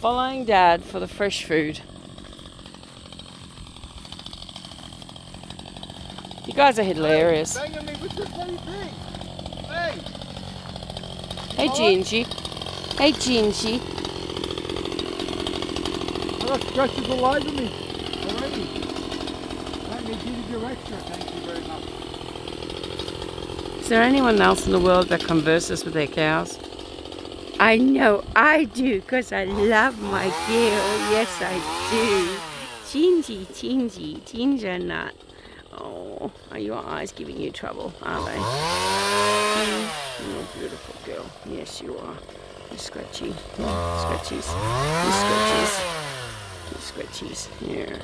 following Dad for the fresh food. You guys are hilarious. Hey, banging me with your bloody thing. Hey. Hey, Gingy. Hey, Gingy. I got scratches all over me already. Let me give you your extra. Thank you very much. Is there anyone else in the world that converses with their cows? I know I do, because I love my girl. Yes, I do. Gingy, Gingy, Ginger Nut. Oh, are your eyes giving you trouble, are they? You're a beautiful girl. Yes, you are. You scratchy. Scratchies. You scratchies. You scratchies. Yeah.